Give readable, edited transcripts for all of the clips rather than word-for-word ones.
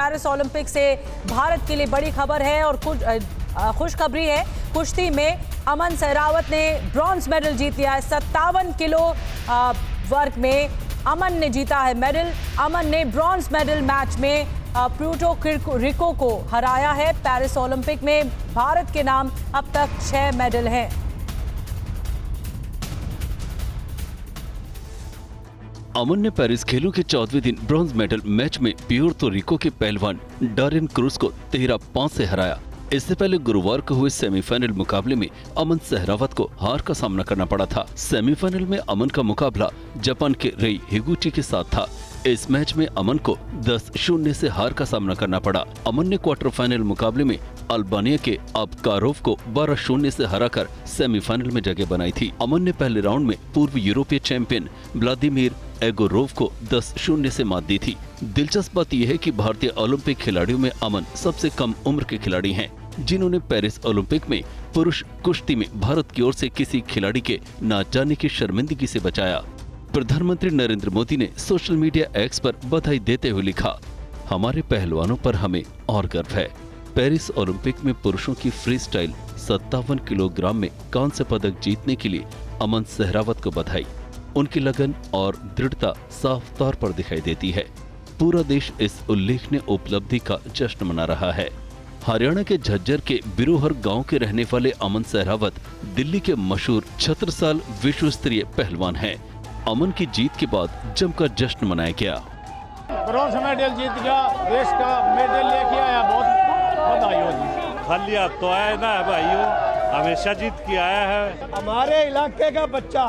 Paris Olympic से भारत के लिए बड़ी खबर है और खुशखबरी है। कुश्ती में अमन सहरावत ने ब्रॉन्ज मेडल जीत लिया है। 57 किलो वर्ग में अमन ने जीता है मेडल। अमन ने ब्रॉन्ज मेडल मैच में प्यूर्टो रिको को हराया है। पेरिस ओलंपिक में भारत के नाम अब तक 6 मेडल हैं। अमन ने पेरिस खेलों के 14वें दिन ब्रॉन्ज मेडल मैच में प्यूर्टो रिको के पहलवान डारियन क्रूज को 13-5 से हराया। इससे पहले गुरुवार को हुए सेमीफाइनल मुकाबले में अमन सहरावत को हार का सामना करना पड़ा था। सेमीफाइनल में अमन का मुकाबला जापान के रेई हिगुची के साथ था। इस मैच में अमन को 10-0 से हार का सामना करना पड़ा। अमन ने क्वार्टर फाइनल मुकाबले में अल्बानिया के अबकारोव को 12-0 से हराकर सेमीफाइनल में जगह बनाई थी। अमन ने पहले राउंड में पूर्व यूरोपीय चैंपियन व्लादिमीर एगोरोव को 10-0 से मात दी थी। दिलचस्प बात यह है कि भारतीय ओलंपिक खिलाड़ियों में अमन सबसे कम उम्र के खिलाड़ी हैं, जिन्होंने पेरिस ओलंपिक में पुरुष कुश्ती में भारत की ओर से किसी खिलाड़ी के न जाने की शर्मिंदगी से बचाया। प्रधानमंत्री नरेंद्र मोदी ने सोशल मीडिया एक्स पर बधाई देते हुए लिखा, हमारे पहलवानों पर हमें और गर्व है। पेरिस ओलंपिक में पुरुषों की फ्री स्टाइल 57 किलोग्राम में कांस्य पदक जीतने के लिए अमन सहरावत को बधाई। उनकी लगन और दृढ़ता साफ तौर पर दिखाई देती है। पूरा देश इस उल्लेखनीय उपलब्धि का जश्न मना रहा है। हरियाणा के झज्जर के बिरोहर गांव के रहने वाले अमन सहरावत दिल्ली के मशहूर छत्रसाल विश्व स्तरीय पहलवान हैं। अमन की जीत के बाद जमकर जश्न मनाया गया। ब्रॉन्ज मेडल जीत गया, देश का मेडल लेके आया, बहुत बधाई हो जी। खाली अब तो आया ना भाइयों, हमेशा जीत के आया है। हमारे इलाके का बच्चा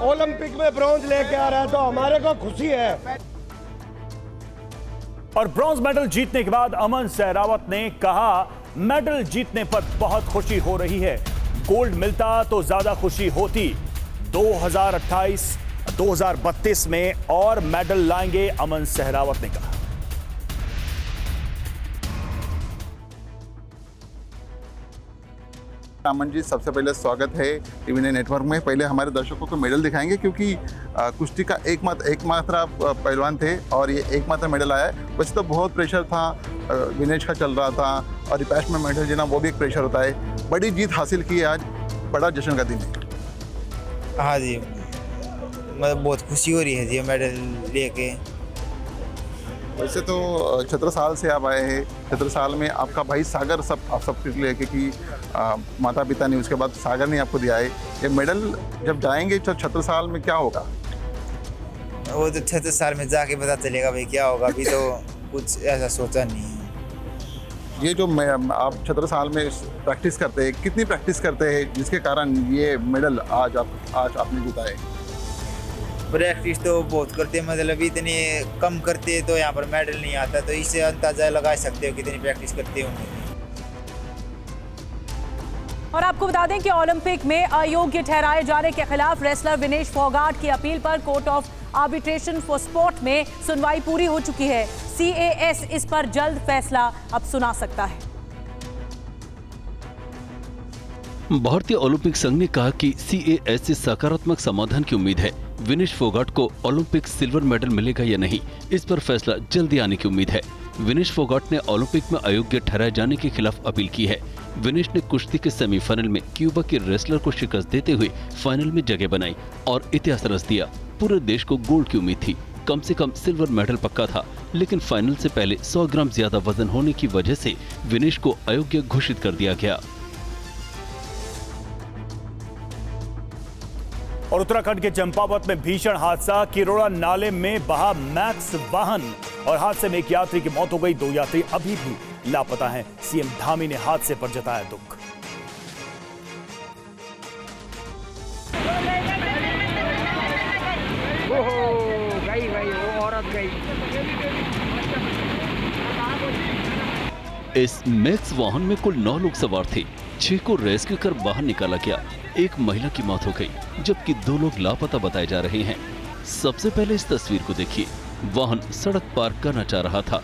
ओलंपिक में ब्रॉन्ज लेके आ रहा है तो हमारे को खुशी है। और ब्रॉन्ज मेडल जीतने के बाद अमन सहरावत ने कहा, मेडल जीतने पर बहुत खुशी हो रही है। गोल्ड मिलता तो ज्यादा खुशी होती। 2028, 2032 में और मेडल लाएंगे, अमन सहरावत ने कहा। अमन जी, सबसे पहले स्वागत है टीवी नेटवर्क में। पहले हमारे दर्शकों को मेडल दिखाएंगे, क्योंकि कुश्ती का एकमात्र पहलवान थे और ये एकमात्र मेडल आया है। वैसे तो बहुत प्रेशर था, विनेश का चल रहा था और रिपैश में मेडल जीना वो भी एक प्रेशर होता है। बड़ी जीत हासिल की है आज, बड़ा जश्न का दिन है। हाँ जी, मतलब बहुत खुशी हो रही है जी मेडल लेके। वैसे तो छत्रसाल से आप आए हैं, छत्रसाल में आपका भाई सागर आप सबके लेके कि माता पिता ने, उसके बाद सागर ने आपको दिया है ये मेडल। जब जाएंगे तो छत्रसाल में क्या होगा? वो तो छत्रसाल में जाके पता चलेगा भाई क्या होगा, अभी तो कुछ ऐसा सोचा नहीं है। ये जो आप छत्रसाल में प्रैक्टिस करते हैं, कितनी प्रैक्टिस करते हैं जिसके कारण ये मेडल आज आपने जीता है? प्रैक्टिस तो बहुत करते हैं, मतलब इतनी कम करते हैं तो यहाँ पर मेडल नहीं आता, तो इससे अंदाजा लगा सकते हो कितनी प्रैक्टिस करते होंगे। और आपको बता दें कि ओलंपिक में अयोग्य ठहराए जाने के खिलाफ रेसलर विनेश फोगाट की अपील पर court of arbitration for sport में सुनवाई पूरी हो चुकी है। CAS इस पर जल्द फैसला अब सुना सकता है। भारतीय ओलंपिक संघ ने कहा कि CAS से सकारात्मक समाधान की उम्मीद है। विनेश फोगाट को ओलंपिक सिल्वर मेडल मिलेगा या नहीं, इस पर फैसला जल्दी आने की उम्मीद है। विनेश फोगाट ने ओलंपिक में अयोग्य ठहराए जाने के खिलाफ अपील की है। विनेश ने कुश्ती के सेमीफाइनल में क्यूबा के रेसलर को शिकस्त देते हुए फाइनल में जगह बनाई और इतिहास रच दिया। पूरे देश को गोल्ड की उम्मीद थी, कम से कम सिल्वर मेडल पक्का था, लेकिन फाइनल से पहले 100 ग्राम ज्यादा वजन होने की वजह से विनेश को अयोग्य घोषित कर दिया गया। और उत्तराखंड के चंपावत में भीषण हादसा, किरोड़ा नाले में बहा मैक्स वाहन और हादसे में एक यात्री की मौत हो गई। 2 यात्री अभी भी लापता हैं। सीएम धामी ने हादसे पर जताया दुख। वो औरत गई। इस मैक्स वाहन में कुल 9 लोग सवार थे। 6 को रेस्क्यू कर बाहर निकाला गया। एक महिला की मौत हो गई, जबकि 2 लोग लापता बताए जा रहे हैं। सबसे पहले इस तस्वीर को देखिए। वाहन सड़क पार करना चाह रहा था।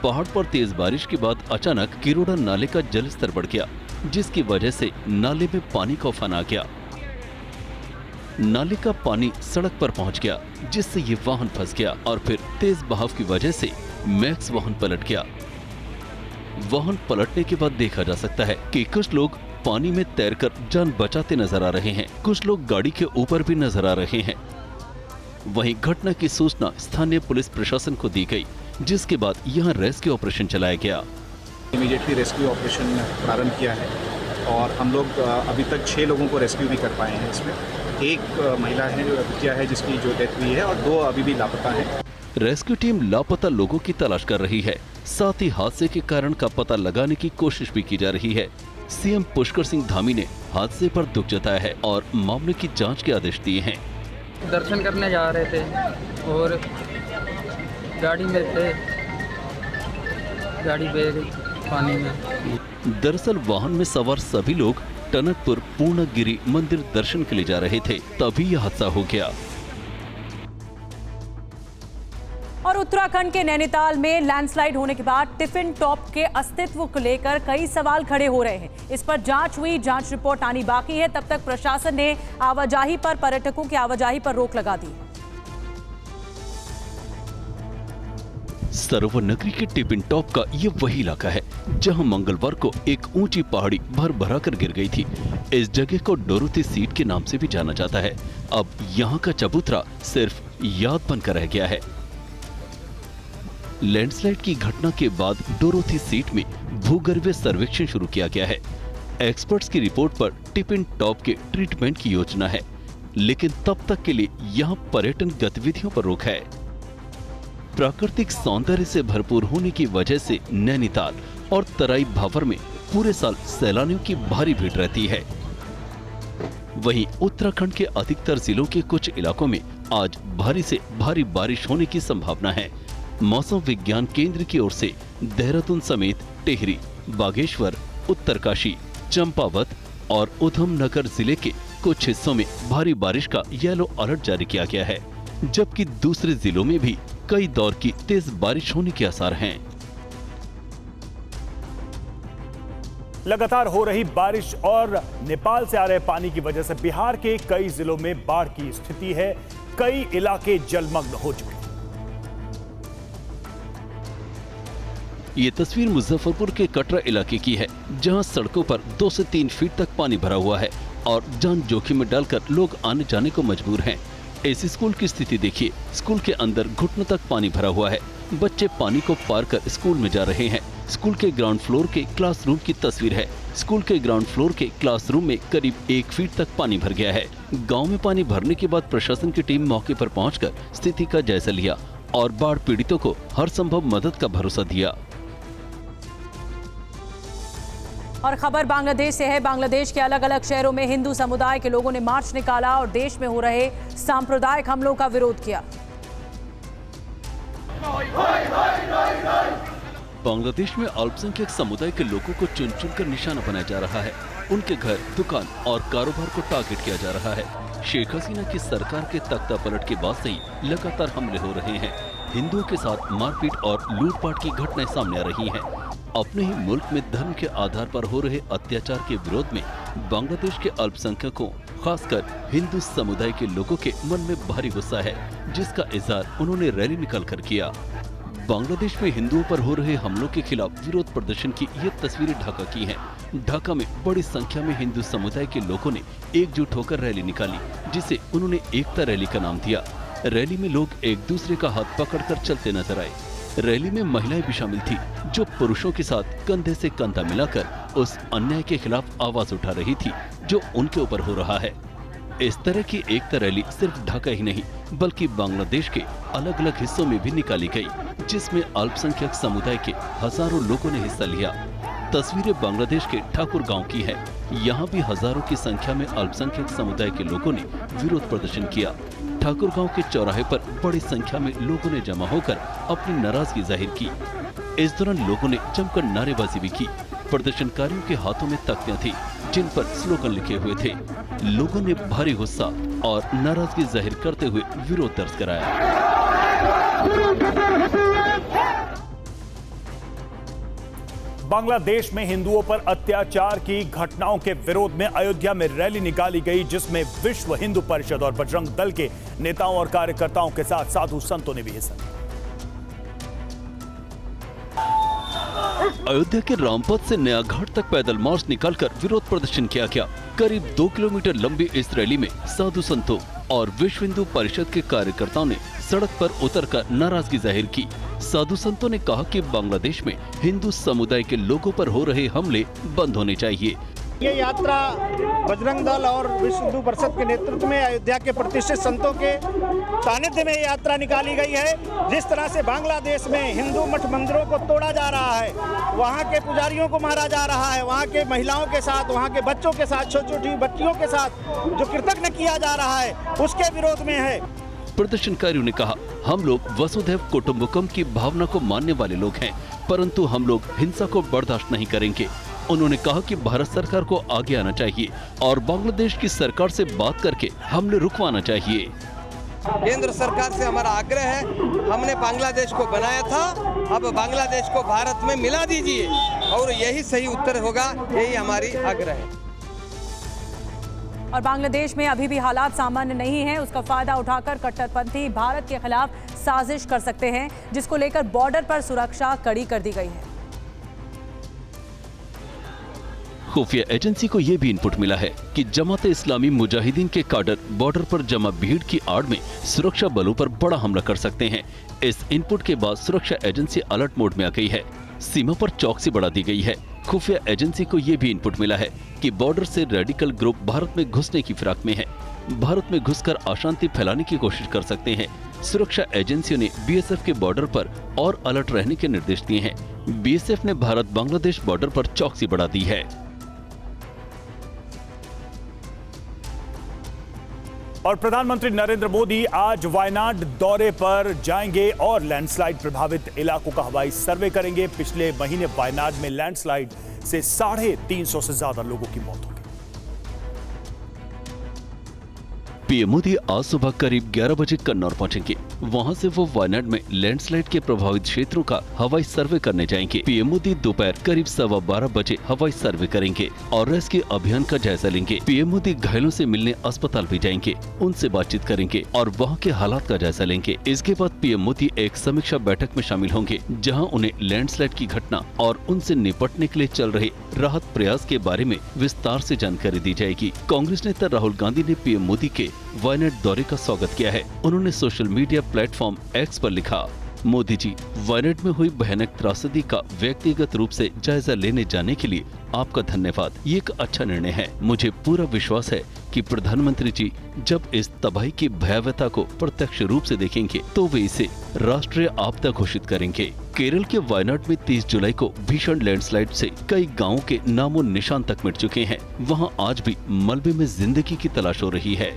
पहाड़ पर तेज बारिश के बाद अचानक किरोड़ा नाले का जलस्तर बढ़ गया, जिसकी वजह से नाले में पानी का उफान आ गया। नाले का पानी सड़क पर पहुंच गया, जिससे ये वाहन फंस गया और फिर तेज बहाव की वजह से मैक्स वाहन पलट गया। वाहन पलटने के बाद देखा जा सकता है कि कुछ लोग पानी में तैरकर जान बचाते नजर आ रहे हैं, कुछ लोग गाड़ी के ऊपर भी नजर आ रहे हैं। वहीं घटना की सूचना स्थानीय पुलिस प्रशासन को दी गई, जिसके बाद यहां रेस्क्यू ऑपरेशन चलाया गया। इमीडिएटली रेस्क्यू ऑपरेशन प्रारंभ किया है और हम लोग अभी तक 6 लोगों को रेस्क्यू भी कर पाए हैं। इसमें एक महिला है जो विद्या है, जिसकी जो डेथ हुई है, और 2 अभी भी लापता हैं। रेस्क्यू टीम लापता लोगों की तलाश कर रही है, साथ ही हादसे के कारण का पता लगाने की कोशिश भी की जा रही है। सीएम पुष्कर सिंह धामी ने हादसे पर दुख जताया है और मामले की जांच के आदेश दिए हैं। दर्शन करने जा रहे थे और गाड़ी में थे, गाड़ी बह गई पानी में। दरअसल वाहन में सवार सभी लोग टनकपुर पूर्णगिरी मंदिर दर्शन के लिए जा रहे थे, तभी यह हादसा हो गया। और उत्तराखंड के नैनीताल में लैंडस्लाइड होने के बाद टिफिन टॉप के अस्तित्व को लेकर कई सवाल खड़े हो रहे हैं। इस पर जांच हुई, जांच रिपोर्ट आनी बाकी है। तब तक प्रशासन ने आवाजाही पर, पर्यटकों की आवाजाही पर रोक लगा दी। सरोवर नगरी के टिफिन टॉप का ये वही इलाका है जहां मंगलवार को एक ऊंची पहाड़ी भर कर गिर गई थी। इस जगह को डोरोथी सीट के नाम से भी जाना जाता है। अब यहां का चबूतरा सिर्फ याद बनकर रह गया है। लैंडस्लाइड की घटना के बाद डोरोथी सीट में भूगर्भीय सर्वेक्षण शुरू किया गया है। एक्सपर्ट्स की रिपोर्ट पर टिफिन टॉप के ट्रीटमेंट की योजना है, लेकिन तब तक के लिए यहां पर्यटन गतिविधियों पर रोक है। प्राकृतिक सौंदर्य से भरपूर होने की वजह से नैनीताल और तराई भावर में पूरे साल सैलानियों की भारी भीड़ रहती है। वहीं उत्तराखंड के अधिकतर जिलों के कुछ इलाकों में आज भारी से भारी बारिश होने की संभावना है। मौसम विज्ञान केंद्र की ओर से देहरादून समेत टिहरी, बागेश्वर, उत्तरकाशी, चंपावत और उधमनगर जिले के कुछ हिस्सों में भारी बारिश का येलो अलर्ट जारी किया गया है, जबकि दूसरे जिलों में भी कई दौर की तेज बारिश होने के आसार हैं। लगातार हो रही बारिश और नेपाल से आ रहे पानी की वजह से बिहार के कई जिलों में बाढ़ की स्थिति है। कई इलाके जलमग्न हो चुके हैं। ये तस्वीर मुजफ्फरपुर के कटरा इलाके की है, जहां सड़कों पर 2 से 3 फीट तक पानी भरा हुआ है और जान जोखिम में डालकर लोग आने जाने को मजबूर हैं। इस स्कूल की स्थिति देखिए, स्कूल के अंदर घुटनों तक पानी भरा हुआ है। बच्चे पानी को पार कर स्कूल में जा रहे हैं। स्कूल के ग्राउंड फ्लोर के क्लासरूम की तस्वीर है। स्कूल के ग्राउंड फ्लोर के क्लासरूम में करीब 1 फीट तक पानी भर गया है। गांव में पानी भरने के बाद प्रशासन की टीम मौके पर पहुंचकर स्थिति का जायजा लिया और बाढ़ पीड़ितों को हर संभव मदद का भरोसा दिया। और खबर बांग्लादेश से है। बांग्लादेश के अलग अलग शहरों में हिंदू समुदाय के लोगों ने मार्च निकाला और देश में हो रहे सांप्रदायिक हमलों का विरोध किया। बांग्लादेश में अल्पसंख्यक समुदाय के लोगों को चुन चुनकर निशाना बनाया जा रहा है। उनके घर, दुकान और कारोबार को टारगेट किया जा रहा है। शेख हसीना की सरकार के तख्ता पलट के बाद से ही लगातार हमले हो रहे हैं। हिंदुओं के साथ मारपीट और लूटपाट की घटनाएं सामने आ रही हैं। अपने ही मुल्क में धर्म के आधार पर हो रहे अत्याचार के विरोध में बांग्लादेश के अल्पसंख्यकों, खासकर हिंदू समुदाय के लोगों के मन में भारी गुस्सा है, जिसका इजहार उन्होंने रैली निकालकर किया। बांग्लादेश में हिंदुओं पर हो रहे हमलों के खिलाफ विरोध प्रदर्शन की ये तस्वीरें ढाका की हैं। ढाका में बड़ी संख्या में हिंदू समुदाय के लोगों ने एकजुट होकर रैली निकाली, जिसे उन्होंने एकता रैली का नाम दिया। रैली में लोग एक दूसरे का हाथ पकड़कर चलते नजर आए। रैली में महिलाएं भी शामिल थी, जो पुरुषों के साथ कंधे से कंधा मिलाकर उस अन्याय के खिलाफ आवाज उठा रही थी जो उनके ऊपर हो रहा है। इस तरह की एकता रैली सिर्फ ढाका ही नहीं बल्कि बांग्लादेश के अलग अलग हिस्सों में भी निकाली गई, जिसमें अल्पसंख्यक समुदाय के हजारों लोगों ने हिस्सा लिया। तस्वीरें बांग्लादेश के ठाकुर गांव की है। यहाँ भी हजारों की संख्या में अल्पसंख्यक समुदाय के लोगों ने विरोध प्रदर्शन किया। ठाकुर गांव के चौराहे पर बड़ी संख्या में लोगों ने जमा होकर अपनी नाराजगी जाहिर की। इस दौरान लोगों ने जमकर नारेबाजी भी की। प्रदर्शनकारियों के हाथों में तख्तियां थी जिन पर स्लोगन लिखे हुए थे। लोगों ने भारी गुस्सा और नाराजगी जाहिर करते हुए विरोध दर्ज कराया। बांग्लादेश में हिंदुओं पर अत्याचार की घटनाओं के विरोध में अयोध्या में रैली निकाली गई, जिसमें विश्व हिंदू परिषद और बजरंग दल के नेताओं और कार्यकर्ताओं के साथ साधु संतों ने भी हिस्सा लिया। अयोध्या के रामपथ से नया घाट तक पैदल मार्च निकालकर विरोध प्रदर्शन किया गया। करीब 2 किलोमीटर लंबी इस रैली में साधु संतों और विश्व हिंदू परिषद के कार्यकर्ताओं ने सड़क पर उतरकर नाराजगी जाहिर की। साधु संतों ने कहा कि बांग्लादेश में हिंदू समुदाय के लोगों पर हो रहे हमले बंद होने चाहिए। ये यात्रा बजरंग दल और विश्व हिंदू परिषद के नेतृत्व में अयोध्या के प्रतिष्ठित संतों के सानिध्य में यात्रा निकाली गई है। जिस तरह से बांग्लादेश में हिंदू मठ मंदिरों को तोड़ा जा रहा है, वहाँ के पुजारियों को मारा जा रहा है, वहाँ के महिलाओं के साथ, वहाँ के बच्चों के साथ, छोटी छोटी बच्चियों के साथ जो कृतज्ञ किया जा रहा है, उसके विरोध में है। प्रदर्शनकारियों ने कहा, हम लोग वसुधैव कुटुंबकम की भावना को मानने वाले लोग हैं, परंतु हम लोग हिंसा को बर्दाश्त नहीं करेंगे। उन्होंने कहा कि भारत सरकार को आगे आना चाहिए और बांग्लादेश की सरकार से बात करके हमले रुकवाना चाहिए। केंद्र सरकार से हमारा आग्रह है, हमने बांग्लादेश को बनाया था, अब बांग्लादेश को भारत में मिला दीजिए और यही सही उत्तर होगा, यही हमारी आग्रह है। और बांग्लादेश में अभी भी हालात सामान्य नहीं है, उसका फायदा उठाकर कट्टरपंथी भारत के खिलाफ साजिश कर सकते हैं, जिसको लेकर बॉर्डर पर सुरक्षा कड़ी कर दी गई है। खुफिया एजेंसी को यह भी इनपुट मिला है कि जमात इस्लामी मुजाहिदीन के काडर बॉर्डर पर जमा भीड़ की आड़ में सुरक्षा बलों पर बड़ा हमला कर सकते हैं। इस इनपुट के बाद सुरक्षा एजेंसी अलर्ट मोड में आ गई है। सीमा पर चौकसी बढ़ा दी गई है। खुफिया एजेंसी को यह भी इनपुट मिला है कि बॉर्डर से रेडिकल ग्रुप भारत में घुसने की फिराक में है, भारत में घुसकर अशांति फैलाने की कोशिश कर सकते हैं। सुरक्षा एजेंसियों ने बीएसएफ के बॉर्डर पर और अलर्ट रहने के निर्देश दिए हैं। बीएसएफ ने भारत बांग्लादेश बॉर्डर पर चौकसी बढ़ा दी है। और प्रधानमंत्री नरेंद्र मोदी आज वायनाड दौरे पर जाएंगे और लैंडस्लाइड प्रभावित इलाकों का हवाई सर्वे करेंगे। पिछले महीने वायनाड में लैंडस्लाइड से 350 से ज्यादा लोगों की मौत हो गई। पीएम मोदी आज सुबह करीब 11 बजे कन्नौर पहुंचेंगे। वहां से वो वायनाड में लैंडस्लाइड के प्रभावित क्षेत्रों का हवाई सर्वे करने जाएंगे। पीएम मोदी दोपहर करीब 12:15 बजे हवाई सर्वे करेंगे और रेस्क्यू अभियान का जायजा लेंगे। पीएम मोदी घायलों से मिलने अस्पताल भी जाएंगे, उनसे बातचीत करेंगे और वहां के हालात का जायजा लेंगे। इसके बाद पीएम मोदी एक समीक्षा बैठक में शामिल होंगे, जहां उन्हें लैंडस्लाइड की घटना और उनसे निपटने के लिए चल रहे राहत प्रयास के बारे में विस्तार से जानकारी दी जाएगी। कांग्रेस नेता राहुल गांधी ने पीएम मोदी के वायनाड दौरे का स्वागत किया है। उन्होंने सोशल मीडिया प्लेटफॉर्म एक्स पर लिखा, मोदी जी, वायनाड में हुई भयानक त्रासदी का व्यक्तिगत रूप से जायजा लेने जाने के लिए आपका धन्यवाद। ये एक अच्छा निर्णय है। मुझे पूरा विश्वास है कि प्रधानमंत्री जी जब इस तबाही की भयावहता को प्रत्यक्ष रूप से देखेंगे तो वे इसे राष्ट्रीय आपदा घोषित करेंगे। केरल के वायनाड में 30 जुलाई को भीषण लैंडस्लाइड से कई गाँवों के नामो निशान तक मिट चुके हैं। वहाँ आज भी मलबे में जिंदगी की तलाश हो रही है।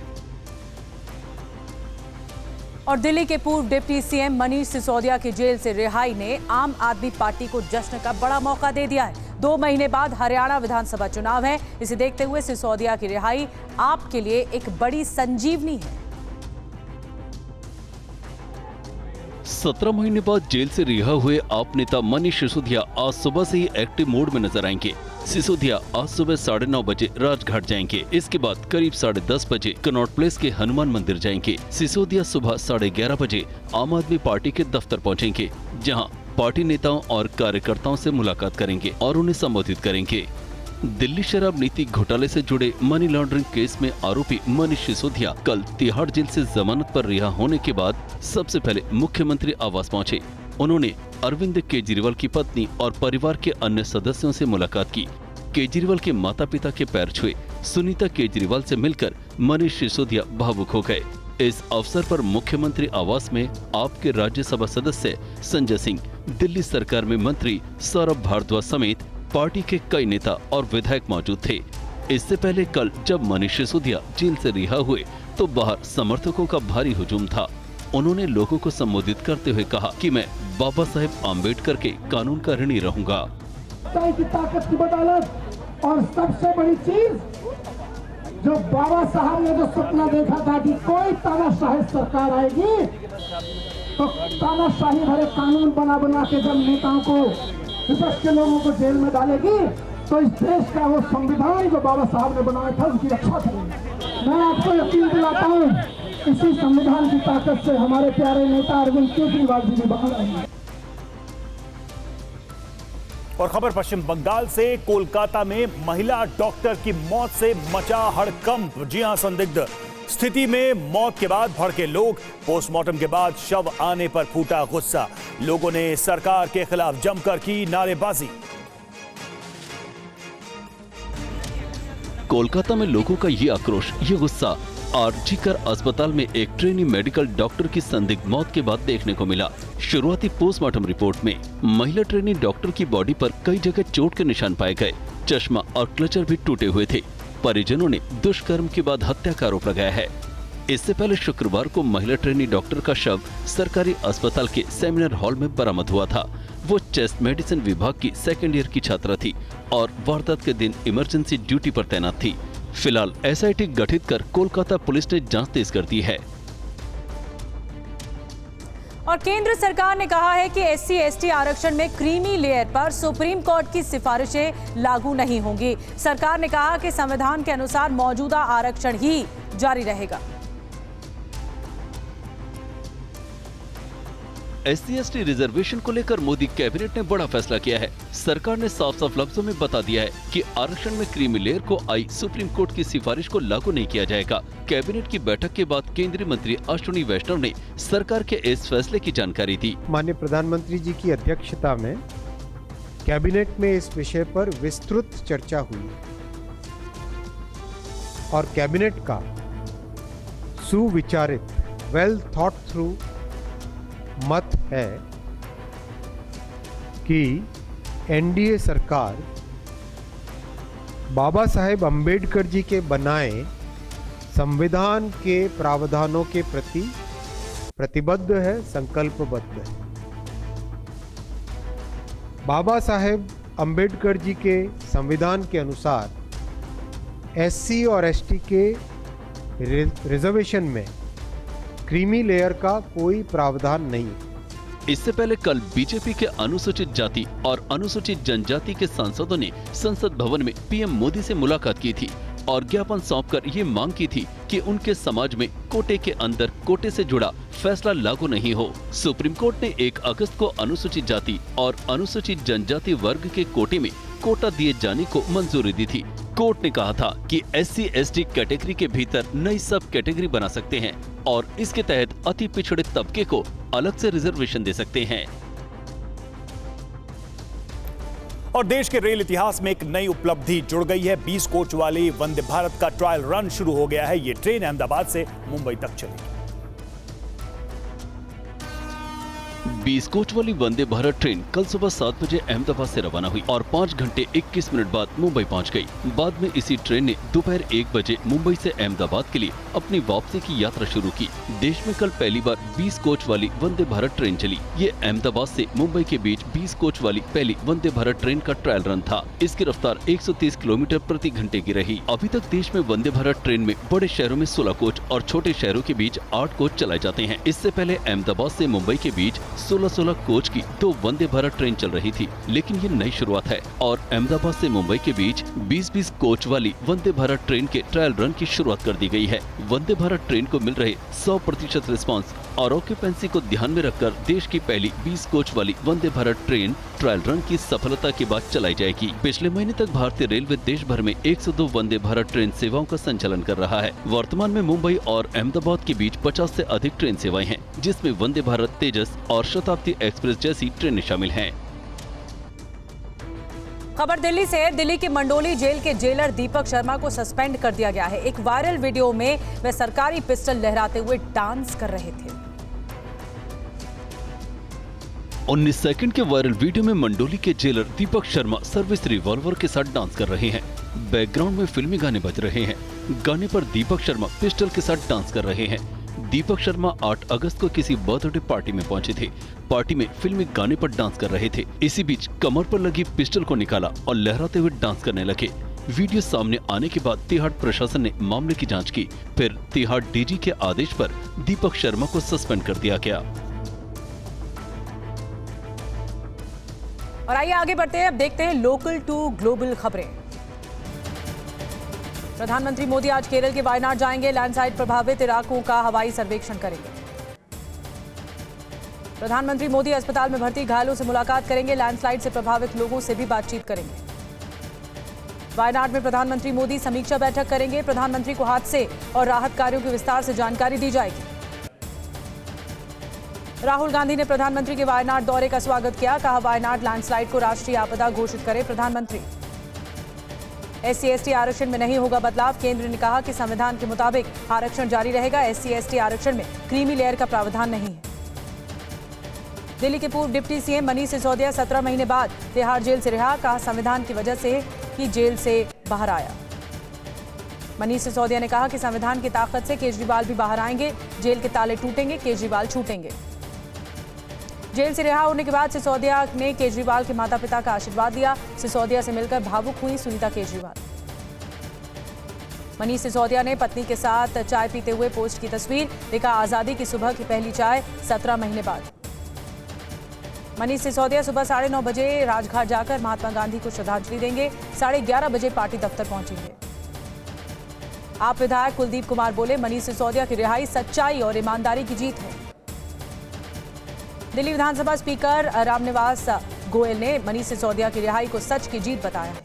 और दिल्ली के पूर्व डिप्टी सीएम मनीष सिसोदिया की जेल से रिहाई ने आम आदमी पार्टी को जश्न का बड़ा मौका दे दिया है। 2 महीने बाद हरियाणा विधानसभा चुनाव है। इसे देखते हुए सिसोदिया की रिहाई आपके लिए एक बड़ी संजीवनी है। 17 महीने बाद जेल से रिहा हुए आप नेता मनीष सिसोदिया आज सुबह से ही एक्टिव मोड में नजर आएंगे। सिसोदिया आज सुबह 9:30 बजे राजघाट जाएंगे। इसके बाद करीब 10:30 बजे कनॉट प्लेस के हनुमान मंदिर जाएंगे। सिसोदिया सुबह 11:30 बजे आम आदमी पार्टी के दफ्तर पहुंचेंगे, जहां पार्टी नेताओं और कार्यकर्ताओं से मुलाकात करेंगे और उन्हें संबोधित करेंगे। दिल्ली शराब नीति घोटाले से जुड़े मनी लॉन्ड्रिंग केस में आरोपी मनीष सिसोदिया कल तिहाड़ जेल से जमानत पर रिहा होने के बाद सबसे पहले मुख्यमंत्री आवास पहुंचे। उन्होंने अरविंद केजरीवाल की पत्नी और परिवार के अन्य सदस्यों से मुलाकात की। केजरीवाल के माता पिता के पैर छुए। सुनीता केजरीवाल से मिलकर मनीष सिसोदिया भावुक हो गए। इस अवसर पर मुख्यमंत्री आवास में आपके राज्यसभा सदस्य संजय सिंह, दिल्ली सरकार में मंत्री सौरभ भारद्वाज समेत पार्टी के कई नेता और विधायक मौजूद थे। इससे पहले कल जब मनीष सिसोदिया जेल से रिहा हुए तो बाहर समर्थकों का भारी हुजूम था। उन्होंने लोगों को संबोधित करते हुए कहा कि मैं बाबा साहेब आम्बेडकर के कानून का ऋणी रहूंगा। की ताकत की बदौलत और सबसे बड़ी चीज जो बाबा साहब ने जो सपना देखा था कि कोई तानाशाही सरकार आएगी तो तानाशाही भरे कानून बना के जब नेताओं को विपक्ष के लोगों को जेल में डालेगी तो इस देश का वो संविधान जो बाबा साहब ने बनाया था उसकी रक्षा करेंगे। मैं आपको यकीन दिलाता हूँ इसी संविधान की ताकत से हमारे प्यारे नेता अरविंद केजरीवाल जी भी बाहर आएंगे। और खबर पश्चिम बंगाल से, कोलकाता में महिला डॉक्टर की मौत से मचा हड़कंप। जी हां, संदिग्ध स्थिति में मौत के बाद भड़के लोग, पोस्टमार्टम के बाद शव आने पर फूटा गुस्सा। लोगों ने सरकार के खिलाफ जमकर की नारेबाजी। कोलकाता में लोगों का ये आक्रोश, ये गुस्सा आरजीकर अस्पताल में एक ट्रेनी मेडिकल डॉक्टर की संदिग्ध मौत के बाद देखने को मिला। शुरुआती पोस्टमार्टम रिपोर्ट में महिला ट्रेनी डॉक्टर की बॉडी पर कई जगह चोट के निशान पाए गए। चश्मा और क्लचर भी टूटे हुए थे। परिजनों ने दुष्कर्म के बाद हत्या का आरोप लगाया है। इससे पहले शुक्रवार को महिला ट्रेनी डॉक्टर का शव सरकारी अस्पताल के सेमिनार हॉल में बरामद हुआ था। वो चेस्ट मेडिसिन विभाग की सेकेंड ईयर की छात्रा थी और वारदात के दिन इमरजेंसी ड्यूटी पर तैनात थी। फिलहाल एसआईटी गठित कर कोलकाता पुलिस ने जांच तेज कर दी है। और केंद्र सरकार ने कहा है कि SC/ST आरक्षण में क्रीमी लेयर पर सुप्रीम कोर्ट की सिफारिशें लागू नहीं होंगी। सरकार ने कहा कि संविधान के अनुसार मौजूदा आरक्षण ही जारी रहेगा। SC/ST रिजर्वेशन को लेकर मोदी कैबिनेट ने बड़ा फैसला किया है। सरकार ने साफ साफ लफ्जों में बता दिया है कि आरक्षण में क्रीमी लेयर को आई सुप्रीम कोर्ट की सिफारिश को लागू नहीं किया जाएगा। कैबिनेट की बैठक के बाद केंद्रीय मंत्री अश्विनी वैष्णव ने सरकार के इस फैसले की जानकारी दी। माननीय प्रधानमंत्री जी की अध्यक्षता में कैबिनेट में इस विषय पर विस्तृत चर्चा हुई और कैबिनेट का सुविचारित वेल थॉट थ्रू मत है कि एनडीए सरकार बाबा साहेब अंबेडकर जी के बनाए संविधान के प्रावधानों के प्रति प्रतिबद्ध है, संकल्पबद्ध है। बाबा साहेब अंबेडकर जी के संविधान के अनुसार SC और ST के रिजर्वेशन में क्रीमी लेयर का कोई प्रावधान नहीं। इससे पहले कल बीजेपी के अनुसूचित जाति और अनुसूचित जनजाति के सांसदों ने संसद भवन में पीएम मोदी से मुलाकात की थी और ज्ञापन सौंपकर ये मांग की थी कि उनके समाज में कोटे के अंदर कोटे से जुड़ा फैसला लागू नहीं हो। सुप्रीम कोर्ट ने 1 अगस्त को अनुसूचित जाति और अनुसूचित जनजाति वर्ग के कोटे में कोटा दिए जाने को मंजूरी दी थी। कोर्ट ने कहा था कि SC/ST कैटेगरी के भीतर नई सब कैटेगरी बना सकते हैं और इसके तहत अति पिछड़े तबके को अलग से रिजर्वेशन दे सकते हैं। और देश के रेल इतिहास में एक नई उपलब्धि जुड़ गई है। 20 कोच वाली वंदे भारत का ट्रायल रन शुरू हो गया है। ये ट्रेन अहमदाबाद से मुंबई तक चलेगी। 20 कोच वाली वंदे भारत ट्रेन कल सुबह 7 बजे अहमदाबाद से रवाना हुई और 5 घंटे 21 मिनट बाद मुंबई पहुंच गई। बाद में इसी ट्रेन ने दोपहर 1 बजे मुंबई से अहमदाबाद के लिए अपनी वापसी की यात्रा शुरू की। देश में कल पहली बार 20 कोच वाली वंदे भारत ट्रेन चली। ये अहमदाबाद से मुंबई के बीच 20 कोच वाली पहली वंदे भारत ट्रेन का ट्रायल रन था। इसकी रफ्तार 130 किलोमीटर प्रति घंटे की रही। अभी तक देश में वंदे भारत ट्रेन में बड़े शहरों में 16 कोच और छोटे शहरों के बीच 8 कोच चलाए जाते हैं। इससे पहले अहमदाबाद से मुंबई के बीच 16 कोच की 2 वंदे भारत ट्रेन चल रही थी, लेकिन ये नई शुरुआत है और अहमदाबाद से मुंबई के बीच 20-20 कोच वाली वंदे भारत ट्रेन के ट्रायल रन की शुरुआत कर दी गई है। वंदे भारत ट्रेन को मिल रहे 100% रिस्पांस और ऑक्यूपेंसी को ध्यान में रखकर देश की पहली 20 कोच वाली Vande Bharat train trial run की सफलता के बाद चलाई जाएगी। पिछले महीने तक भारतीय रेलवे देश भर में 102 वंदे भारत ट्रेन सेवाओं का संचालन कर रहा है। वर्तमान में मुंबई और अहमदाबाद के बीच 50 से अधिक ट्रेन सेवाएं हैं, जिसमें वंदे भारत, तेजस और शताब्दी एक्सप्रेस जैसी ट्रेनें शामिल हैं। खबर दिल्ली से है। दिल्ली के मंडोली जेल के जेलर दीपक शर्मा को सस्पेंड कर दिया गया है। एक वायरल वीडियो में वे सरकारी पिस्टल लहराते हुए डांस कर रहे थे। 19 सेकंड के वायरल वीडियो में मंडोली के jailer Deepak Sharma service revolver के साथ डांस कर रहे हैं। बैकग्राउंड में फिल्मी गाने बज रहे हैं। गाने पर दीपक शर्मा पिस्टल के साथ डांस कर रहे हैं। दीपक शर्मा 8 अगस्त को किसी बर्थडे पार्टी में पहुंचे थे। पार्टी में फिल्मी गाने पर डांस कर रहे थे। इसी बीच कमर पर लगी पिस्टल को निकाला और लहराते हुए डांस करने लगे। वीडियो सामने आने के बाद तिहाड़ प्रशासन ने मामले की जांच की। फिर तिहाड़ डीजी के आदेश पर दीपक शर्मा को सस्पेंड कर दिया गया। और आइए आगे बढ़ते हैं, अब देखते हैं लोकल टू ग्लोबल खबरें। प्रधानमंत्री मोदी आज केरल के वायनाड जाएंगे, लैंडस्लाइड प्रभावित इलाकों का हवाई सर्वेक्षण करेंगे। प्रधानमंत्री मोदी अस्पताल में भर्ती घायलों से मुलाकात करेंगे, लैंडस्लाइड से प्रभावित लोगों से भी बातचीत करेंगे। वायनाड में प्रधानमंत्री मोदी समीक्षा बैठक करेंगे, प्रधानमंत्री को हादसे और राहत कार्यों की विस्तार से जानकारी दी जाएगी। राहुल गांधी ने प्रधानमंत्री के वायनाड दौरे का स्वागत किया, कहा वायनाड लैंडस्लाइड को राष्ट्रीय आपदा घोषित करे प्रधानमंत्री। SC/ST आरक्षण में नहीं होगा बदलाव, केंद्र ने कहा कि संविधान के मुताबिक आरक्षण जारी रहेगा, SC/ST आरक्षण में क्रीमी लेयर का प्रावधान नहीं है। दिल्ली के पूर्व डिप्टी सीएम मनीष सिसोदिया 17 महीने बाद तिहाड़ जेल से रिहा, कहा संविधान की वजह से ही जेल से बाहर आया। मनीष सिसोदिया ने कहा कि संविधान की ताकत से केजरीवाल भी बाहर आएंगे, जेल के ताले टूटेंगे, केजरीवाल छूटेंगे। जेल से रिहा होने के बाद सिसोदिया ने केजरीवाल के माता पिता का आशीर्वाद दिया, सिसोदिया से मिलकर भावुक हुई सुनीता केजरीवाल। मनीष सिसोदिया ने पत्नी के साथ चाय पीते हुए पोस्ट की तस्वीर, लिखा आजादी की सुबह की पहली चाय 17 महीने बाद। मनीष सिसोदिया सुबह 9:30 बजे राजघाट जाकर महात्मा गांधी को श्रद्धांजलि देंगे, 11:30 बजे पार्टी दफ्तर पहुंचेंगे। आप विधायक कुलदीप कुमार बोले, मनीष सिसोदिया की रिहाई सच्चाई और ईमानदारी की जीत है। दिल्ली विधानसभा स्पीकर रामनिवास गोयल ने मनीष सिसोदिया की रिहाई को सच की जीत बताया है।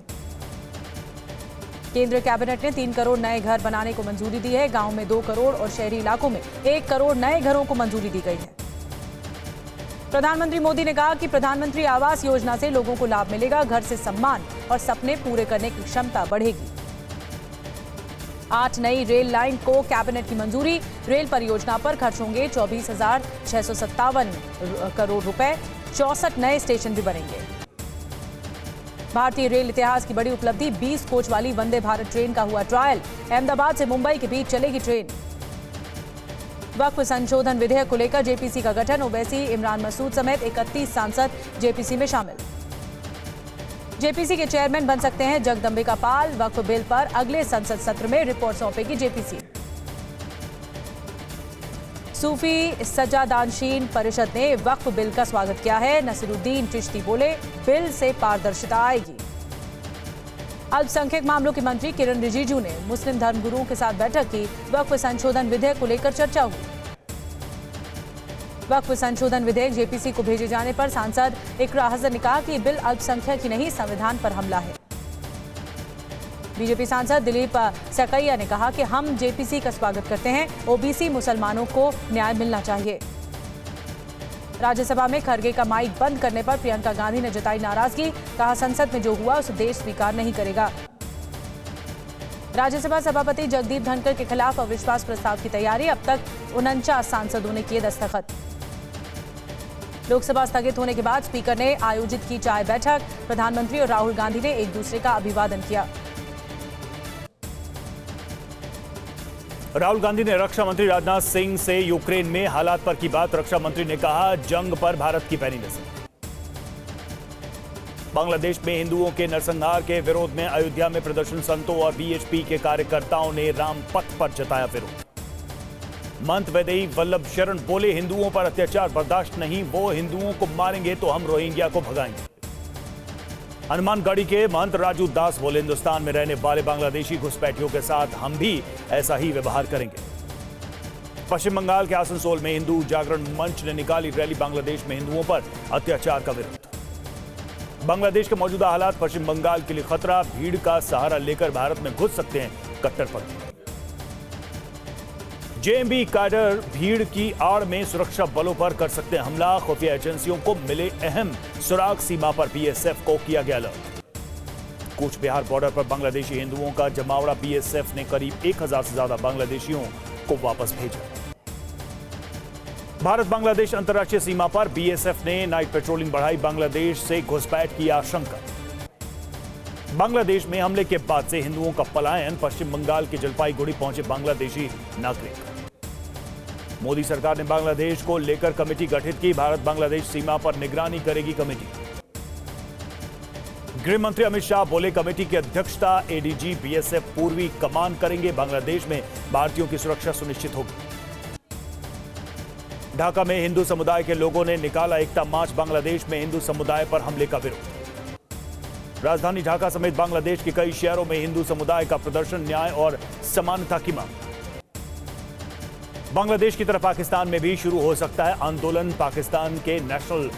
केंद्रीय कैबिनेट ने 3 करोड़ नए घर बनाने को मंजूरी दी है, गांव में 2 करोड़ और शहरी इलाकों में 1 करोड़ नए घरों को मंजूरी दी गई है। प्रधानमंत्री मोदी ने कहा कि प्रधानमंत्री आवास योजना से लोगों को लाभ मिलेगा, घर से सम्मान और सपने पूरे करने की क्षमता बढ़ेगी। 8 नई रेल लाइन को कैबिनेट की मंजूरी, रेल परियोजना पर खर्च होंगे 24,657 करोड़ रुपए, 64 नए स्टेशन भी बनेंगे। भारतीय रेल इतिहास की बड़ी उपलब्धि, 20 कोच वाली वंदे भारत ट्रेन का हुआ ट्रायल, अहमदाबाद से मुंबई के बीच चलेगी ट्रेन। वक्फ संशोधन विधेयक को लेकर जेपीसी का गठन, ओवैसी, इमरान मसूद समेत 31 सांसद जेपीसी में शामिल। जेपीसी के चेयरमैन बन सकते हैं जगदम्बिका पाल, वक्फ बिल पर अगले संसद सत्र में रिपोर्ट सौंपेगी जेपीसी। सूफी सज्जादानशीन परिषद ने वक्फ बिल का स्वागत किया है, नसीरुद्दीन चिश्ती बोले, बिल से पारदर्शिता आएगी। अल्पसंख्यक मामलों के मंत्री किरण रिजिजू ने मुस्लिम धर्मगुरुओं के साथ बैठक की, वक्फ संशोधन विधेयक को लेकर चर्चा हुई। वक्फ संशोधन विधेयक जेपीसी को भेजे जाने पर सांसद इकरा हसन ने कहा कि बिल अल्पसंख्यक ही नहीं संविधान पर हमला है। बीजेपी सांसद दिलीप सकैया ने कहा कि हम जेपीसी का स्वागत करते हैं, ओबीसी मुसलमानों को न्याय मिलना चाहिए। राज्यसभा में खरगे का माइक बंद करने पर प्रियंका गांधी ने जताई नाराजगी, कहा संसद में जो हुआ उसे देश स्वीकार नहीं करेगा। राज्यसभा सभापति जगदीप धनखड़ के खिलाफ अविश्वास प्रस्ताव की तैयारी, अब तक 49 सांसदों ने किए दस्तखत। लोकसभा स्थगित होने के बाद स्पीकर ने आयोजित की चाय बैठक, प्रधानमंत्री और राहुल गांधी ने एक दूसरे का अभिवादन किया। राहुल गांधी ने रक्षा मंत्री राजनाथ सिंह से यूक्रेन में हालात पर की बात, रक्षा मंत्री ने कहा जंग पर भारत की पैनी नजर। बांग्लादेश में हिंदुओं के नरसंहार के विरोध में अयोध्या में प्रदर्शन, संतों और बीएचपी के कार्यकर्ताओं ने रामपथ पर जताया विरोध। महंत वैदेही वल्लभ शरण बोले, हिंदुओं पर अत्याचार बर्दाश्त नहीं, वो हिंदुओं को मारेंगे तो हम रोहिंग्या को भगाएंगे। हनुमानगढ़ी के महंत राजू दास बोले, हिंदुस्तान में रहने वाले बांग्लादेशी घुसपैठियों के साथ हम भी ऐसा ही व्यवहार करेंगे। पश्चिम बंगाल के आसनसोल में हिंदू जागरण मंच ने निकाली रैली, बांग्लादेश में हिंदुओं पर अत्याचार का विरोध। बांग्लादेश के मौजूदा हालात पश्चिम बंगाल के लिए खतरा, भीड़ का सहारा लेकर भारत में घुस सकते हैं कट्टरपंथी। जेएमबी कैडर भीड़ की आड़ में सुरक्षा बलों पर कर सकते हैं हमला, खुफिया एजेंसियों को मिले अहम सुराग, सीमा पर बीएसएफ को किया गया अलर्ट। कूच बिहार बॉर्डर पर बांग्लादेशी हिंदुओं का जमावड़ा, बीएसएफ ने करीब 1000 से ज्यादा बांग्लादेशियों को वापस भेजा। भारत बांग्लादेश अंतर्राष्ट्रीय सीमा पर बीएसएफ ने नाइट पेट्रोलिंग बढ़ाई, बांग्लादेश से घुसपैठ की आशंका। बांग्लादेश में हमले के बाद से हिंदुओं का पलायन, पश्चिम बंगाल के जलपाईगुड़ी पहुंचे बांग्लादेशी नागरिक। मोदी सरकार ने बांग्लादेश को लेकर कमेटी गठित की, भारत बांग्लादेश सीमा पर निगरानी करेगी कमेटी। गृह मंत्री अमित शाह बोले, कमेटी की अध्यक्षता एडीजी बीएसएफ पूर्वी कमान करेंगे, बांग्लादेश में भारतीयों की सुरक्षा सुनिश्चित होगी। ढाका में हिंदू समुदाय के लोगों ने निकाला एकता मार्च। बांग्लादेश में हिंदू समुदाय पर हमले का विरोध। राजधानी ढाका समेत बांग्लादेश के कई शहरों में हिंदू समुदाय का प्रदर्शन, न्याय और समानता की मांग। बांग्लादेश की तरह पाकिस्तान में भी शुरू हो सकता है आंदोलन। पाकिस्तान के नेशनल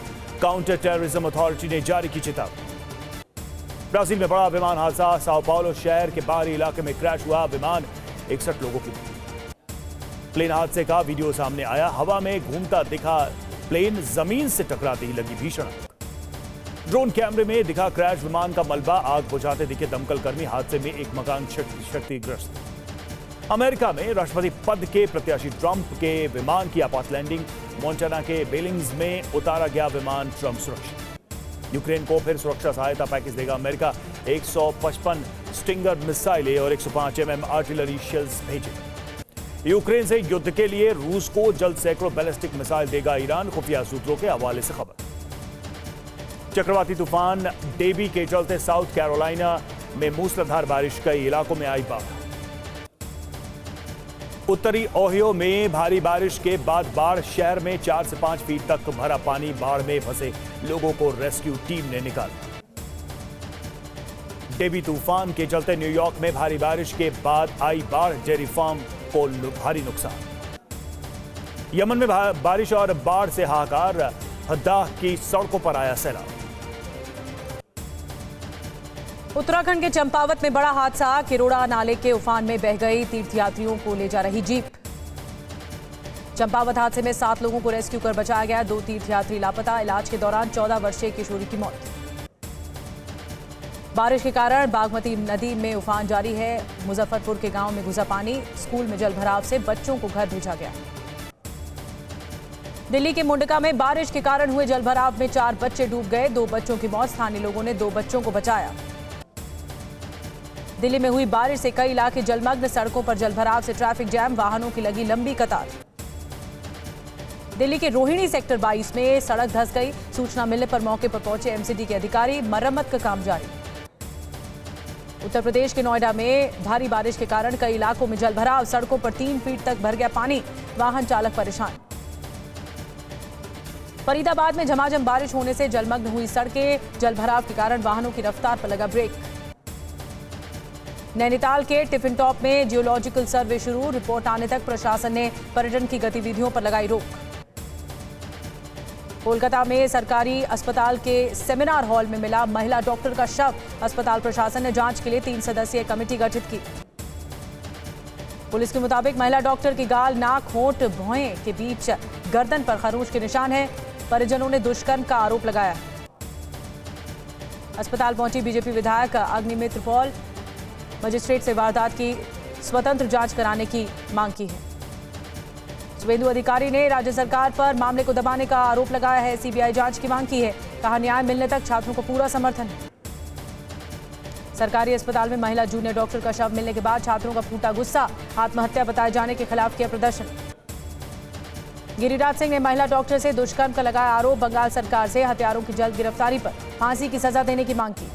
काउंटर टेररिज्म अथॉरिटी ने जारी की चेतावनी। ब्राजील में बड़ा विमान हादसा। साओ पाउलो शहर के बाहरी इलाके में क्रैश हुआ विमान, 61 लोगों की मौत। प्लेन हादसे का वीडियो सामने आया। हवा में घूमता दिखा प्लेन, जमीन से टकराते ही लगी भीषण आग। ड्रोन कैमरे में दिखा क्रैश विमान का मलबा। आग बुझाते दिखे दमकल कर्मी। हादसे में एक मकान क्षतिग्रस्त। अमेरिका में राष्ट्रपति पद के प्रत्याशी ट्रंप के विमान की आपात लैंडिंग। मोंटाना के बेलिंग्स में उतारा गया विमान ट्रंप सुरक्षित। यूक्रेन को फिर सुरक्षा सहायता पैकेज देगा अमेरिका। 155 स्टिंगर मिसाइलें और 105 mm आर्टिलरी शेल्स भेजे। यूक्रेन से युद्ध के लिए रूस को जल्द सैकड़ों बैलिस्टिक मिसाइल देगा ईरान। खुफिया सूत्रों के हवाले से खबर। चक्रवाती तूफान डेबी के चलते साउथ कैरोलिना में मूसलाधार बारिश, कई इलाकों में आई बाढ़। उत्तरी ओहियो में भारी बारिश के बाद बाढ़। शहर में 4 से 5 फीट तक भरा पानी। बाढ़ में फंसे लोगों को रेस्क्यू टीम ने निकाला। डेबी तूफान के चलते न्यूयॉर्क में भारी बारिश के बाद आई बाढ़। डेयरी फार्म को भारी नुकसान। यमन में बारिश और बाढ़ से हाहाकार। हद्दाह की सड़कों पर आया सैलाब। उत्तराखंड के चंपावत में बड़ा हादसा। किरोड़ा नाले के उफान में बह गई तीर्थयात्रियों को ले जा रही जीप। चंपावत हादसे में 7 लोगों को रेस्क्यू कर बचाया गया। 2 तीर्थयात्री लापता। इलाज के दौरान 14 वर्षीय किशोरी की मौत। बारिश के कारण बागमती नदी में उफान जारी है। मुजफ्फरपुर के गांव में घुसा पानी। स्कूल में जलभराव से बच्चों को घर भेजा गया। दिल्ली के मुंडका में बारिश के कारण हुए जलभराव में 4 बच्चे डूब गए। 2 बच्चों की मौत। स्थानीय लोगों ने 2 बच्चों को बचाया। दिल्ली में हुई बारिश से कई इलाके जलमग्न। सड़कों पर जलभराव से ट्रैफिक जैम। वाहनों की लगी लंबी कतार। दिल्ली के रोहिणी सेक्टर 22 में सड़क धंस गई। सूचना मिलने पर मौके पर पहुंचे एमसीडी के अधिकारी। मरम्मत का काम जारी। उत्तर प्रदेश के नोएडा में भारी बारिश के कारण कई इलाकों में जलभराव। सड़कों पर 3 फीट तक भर गया पानी। वाहन चालक परेशान। फरीदाबाद में झमाझम बारिश होने से जलमग्न हुई सड़कें। जलभराव के कारण वाहनों की रफ्तार पर लगा ब्रेक। नैनीताल के टिफिन टॉप में जियोलॉजिकल सर्वे शुरू। रिपोर्ट आने तक प्रशासन ने पर्यटन की गतिविधियों पर लगाई रोक। कोलकाता में सरकारी अस्पताल के सेमिनार हॉल में मिला महिला डॉक्टर का शव। अस्पताल प्रशासन ने जांच के लिए 3 सदस्यीय कमेटी गठित की। पुलिस के मुताबिक महिला डॉक्टर की गाल, नाक, होंठ, भौहें के बीच गर्दन पर खरोंच के निशान हैं। परिजनों ने दुष्कर्म का आरोप लगाया। अस्पताल पहुंची बीजेपी विधायक अग्निमित्र पॉल। मजिस्ट्रेट से वारदात की स्वतंत्र जांच कराने की मांग की है। शुभेंदु अधिकारी ने राज्य सरकार पर मामले को दबाने का आरोप लगाया है। सीबीआई जांच की मांग की है। कहा, न्याय मिलने तक छात्रों को पूरा समर्थन है। सरकारी अस्पताल में महिला जूनियर डॉक्टर का शव मिलने के बाद छात्रों का फूटा गुस्सा। आत्महत्या बताए जाने के खिलाफ किया प्रदर्शन। गिरिराज सिंह ने महिला डॉक्टर से दुष्कर्म का लगाया आरोप। बंगाल सरकार से हत्यारों की जल्द गिरफ्तारी पर फांसी की सजा देने की मांग की।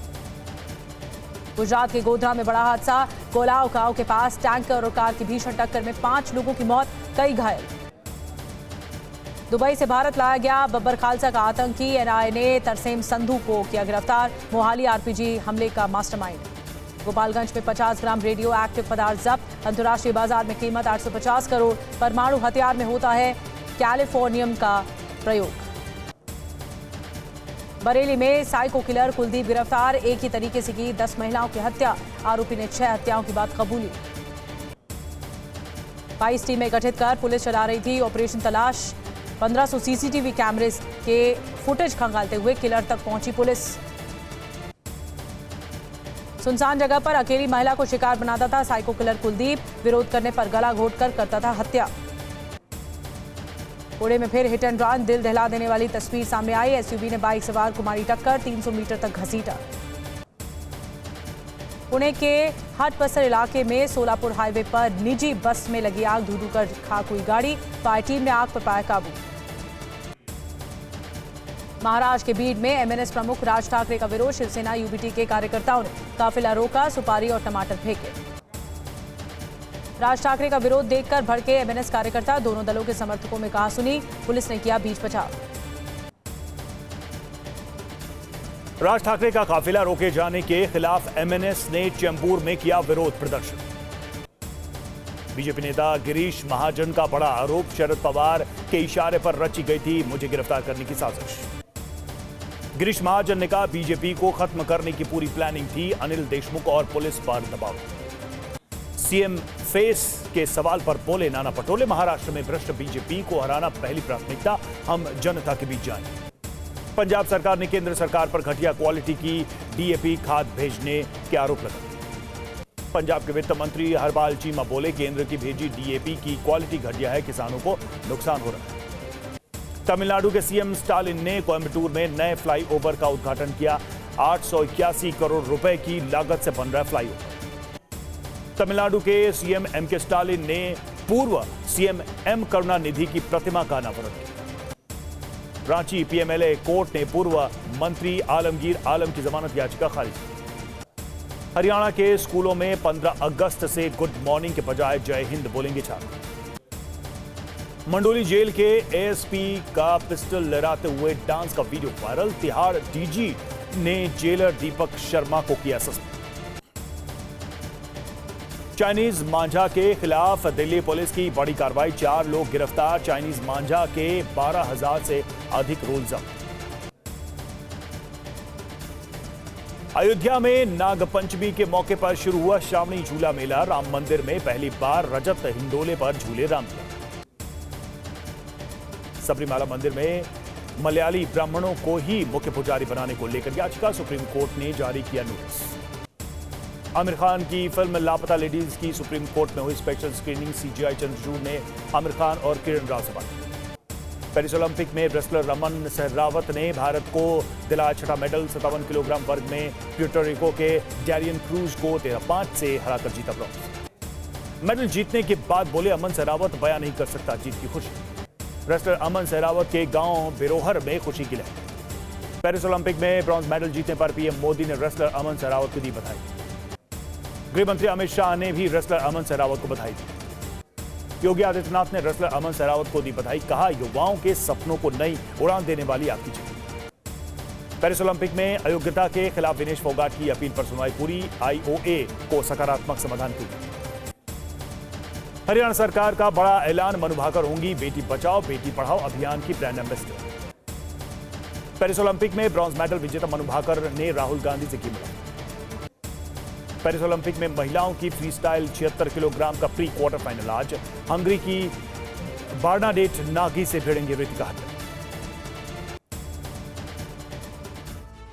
गुजरात के गोधरा में बड़ा हादसा। कोलाव गांव के पास टैंकर और कार की भीषण टक्कर में 5 लोगों की मौत, कई घायल। दुबई से भारत लाया गया बब्बर खालसा का आतंकी। एनआईए ने तरसेम संधू को किया गिरफ्तार। मोहाली आरपीजी हमले का मास्टरमाइंड। गोपालगंज में 50 ग्राम रेडियो एक्टिव पदार्थ जब्त। अंतर्राष्ट्रीय बाजार में कीमत 850 करोड़। परमाणु हथियार में होता है कैलिफोर्नियम का प्रयोग। बरेली में साइको किलर कुलदीप गिरफ्तार। एक ही तरीके से की 10 महिलाओं की हत्या। आरोपी ने 6 हत्याओं की बात कबूली। 22 टीमें गठित कर पुलिस चला रही थी ऑपरेशन तलाश। 1500 सीसीटीवी कैमरे के फुटेज खंगालते हुए किलर तक पहुंची पुलिस। सुनसान जगह पर अकेली महिला को शिकार बनाता था साइको किलर कुलदीप। विरोध करने पर गला घोंटकर करता था हत्या। पुणे में फिर हिट एंड रन। दिल दहला देने वाली तस्वीर सामने आई। एसयूवी ने बाइक सवार को मारी टक्कर। 300 मीटर तक घसीटा। पुणे के हटपसर इलाके में सोलापुर हाईवे पर निजी बस में लगी आग। धू-धू कर खाक हुई गाड़ी। फायर टीम ने आग पर पाया काबू। महाराष्ट्र के बीड में एमएनएस प्रमुख राज ठाकरे का विरोध। शिवसेना यूबीटी के कार्यकर्ताओं ने काफिला रोका। सुपारी और टमाटर फेंके। राज ठाकरे का विरोध देखकर भड़के एमएनएस कार्यकर्ता, दोनों दलों के समर्थकों में कहासुनी, पुलिस ने किया बीच बचाव। राज ठाकरे का काफिला रोके जाने के खिलाफ एमएनएस ने चैंबूर में किया विरोध प्रदर्शन। बीजेपी नेता गिरीश महाजन का बड़ा आरोप, शरद पवार के इशारे पर रची गई थी मुझे गिरफ्तार करने की साजिश। गिरीश महाजन ने कहा बीजेपी को खत्म करने की पूरी प्लानिंग थी, अनिल देशमुख और पुलिस पर दबाव। सीएम फेस के सवाल पर बोले नाना पटोले, महाराष्ट्र में भ्रष्ट बीजेपी को हराना पहली प्राथमिकता, हम जनता के बीच जाएंगे। पंजाब सरकार ने केंद्र सरकार पर घटिया क्वालिटी की डीएपी खाद भेजने के आरोप लगाए। पंजाब के वित्त मंत्री हरपाल चीमा बोले केंद्र की भेजी डीएपी की क्वालिटी घटिया है, किसानों को नुकसान हो रहा है। तमिलनाडु के सीएम स्टालिन ने कोयम्बटूर में नए फ्लाईओवर का उद्घाटन किया, 881 करोड़ रुपए की लागत से बन रहा है फ्लाईओवर। तमिलनाडु के सीएम एम के स्टालिन ने पूर्व सीएम एम करुणानिधि की प्रतिमा का अनावरण किया। रांची पीएमएलए कोर्ट ने पूर्व मंत्री आलमगीर आलम की जमानत याचिका खारिज की। हरियाणा के स्कूलों में 15 अगस्त से गुड मॉर्निंग के बजाय जय हिंद बोलेंगे छात्र। मंडोली जेल के एएसपी का पिस्टल लहराते हुए डांस का वीडियो वायरल, तिहाड़ डीजी ने जेलर दीपक शर्मा को किया सस्पेंड। चाइनीज मांझा के खिलाफ दिल्ली पुलिस की बड़ी कार्रवाई, 4 लोग गिरफ्तार, चाइनीज मांझा के 12,000 से अधिक रोल जब्त। अयोध्या में नागपंचमी के मौके पर शुरू हुआ श्रावणी झूला मेला, राम मंदिर में पहली बार रजत हिंडोले पर झूले रामलला। सबरीमाला मंदिर में मलयाली ब्राह्मणों को ही मुख्य पुजारी बनाने को लेकर याचिका, सुप्रीम कोर्ट ने जारी किया नोटिस। आमिर खान की फिल्म लापता लेडीज की सुप्रीम कोर्ट में हुई स्पेशल स्क्रीनिंग, सीजीआई चंद्रचूड़ ने आमिर खान और किरण राव से बात की। पेरिस ओलंपिक में रेसलर अमन सहरावत ने भारत को दिलाया छठा मेडल, 57 किलोग्राम वर्ग में प्यूर्टो रिको के डैरियन क्रूज को 13-5 से हराकर जीता ब्रॉन्ज। मेडल जीतने के बाद बोले अमन सहरावत बयां नहीं कर सकता जीत की खुशी। रेसलर अमन सहरावत के गांव बिरोहर में खुशी की लहर। पेरिस ओलंपिक में ब्रॉन्ज मेडल जीतने पर पीएम मोदी ने रेसलर अमन सहरावत को दी बधाई। गृह मंत्री अमित शाह ने भी रेसलर अमन सहरावत को बधाई दी। योगी आदित्यनाथ ने रेसलर अमन सहरावत को दी बधाई, कहा युवाओं के सपनों को नई उड़ान देने वाली आपकी जीत। पेरिस ओलंपिक में अयोग्यता के खिलाफ विनेश फोगाट की अपील पर सुनवाई पूरी, आईओए को सकारात्मक समाधान की। हरियाणा सरकार का बड़ा ऐलान, मनु भाकर होंगी बेटी बचाओ बेटी पढ़ाओ अभियान की ब्रांड एम्बेसडर। पेरिस ओलंपिक में ब्रॉन्ज मेडल विजेता मनु भाकर ने राहुल गांधी से की मुलाकात। पेरिस ओलंपिक में महिलाओं की फ्रीस्टाइल 76 किलोग्राम का प्री क्वार्टर फाइनल आज, हंगरी की बार्नाडेट नागी से भिड़ेंगे ऋतिका हट्टन।